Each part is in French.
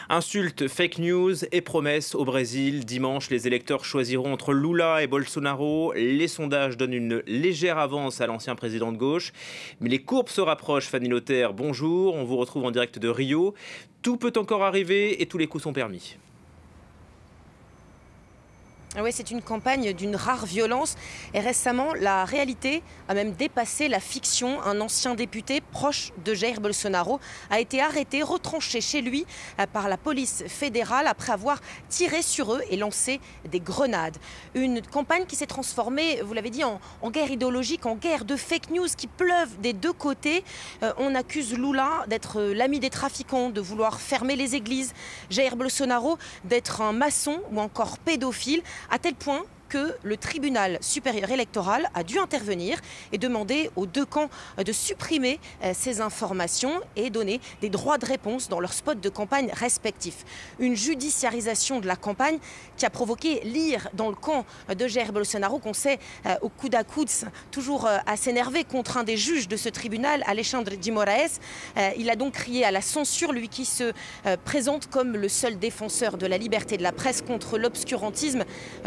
Insultes, fake news et promesses au Brésil. Dimanche, les électeurs choisiront entre Lula et Bolsonaro. Les sondages donnent une légère avance à l'ancien président de gauche. Mais les courbes se rapprochent. Fanny Lothaire, bonjour. On vous retrouve en direct de Rio. Tout peut encore arriver et tous les coups sont permis. Oui, c'est une campagne d'une rare violence. Et récemment, la réalité a même dépassé la fiction. Un ancien député proche de Jair Bolsonaro a été arrêté, retranché chez lui par la police fédérale après avoir tiré sur eux et lancé des grenades. Une campagne qui s'est transformée, vous l'avez dit, en guerre idéologique, en guerre de fake news qui pleuvent des deux côtés. On accuse Lula d'être l'ami des trafiquants, de vouloir fermer les églises. Jair Bolsonaro d'être un maçon ou encore pédophile, à tel point que le tribunal supérieur électoral a dû intervenir et demander aux deux camps de supprimer ces informations et donner des droits de réponse dans leurs spots de campagne respectifs. Une judiciarisation de la campagne qui a provoqué l'ire dans le camp de Jair Bolsonaro, qu'on sait au coude à coude, toujours à s'énerver contre un des juges de ce tribunal, Alexandre de Moraes. Il a donc crié à la censure, lui qui se présente comme le seul défenseur de la liberté de la presse contre l'obscurantisme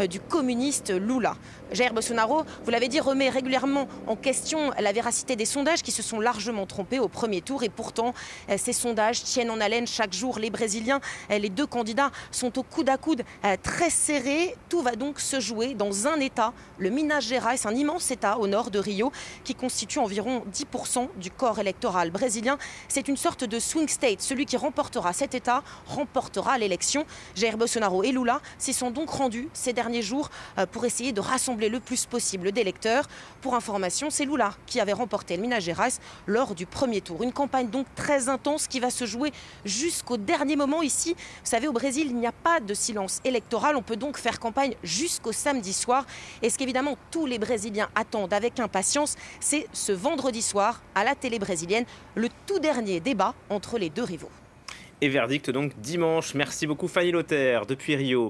du communisme Lula. Jair Bolsonaro, vous l'avez dit, remet régulièrement en question la véracité des sondages qui se sont largement trompés au premier tour. Et pourtant, ces sondages tiennent en haleine chaque jour les Brésiliens. Les deux candidats sont au coude à coude très serrés. Tout va donc se jouer dans un État, le Minas Gerais, un immense État au nord de Rio, qui constitue environ 10% du corps électoral brésilien. C'est une sorte de swing state. Celui qui remportera cet État remportera l'élection. Jair Bolsonaro et Lula s'y sont donc rendus ces derniers jours pour essayer de rassembler le plus possible d'électeurs. Pour information, c'est Lula qui avait remporté le Minas Gerais lors du premier tour. Une campagne donc très intense qui va se jouer jusqu'au dernier moment ici. Vous savez, au Brésil, il n'y a pas de silence électoral. On peut donc faire campagne jusqu'au samedi soir. Et ce qu'évidemment tous les Brésiliens attendent avec impatience, c'est ce vendredi soir à la télé brésilienne, le tout dernier débat entre les deux rivaux. Et verdict donc dimanche. Merci beaucoup Fanny Lothaire depuis Rio.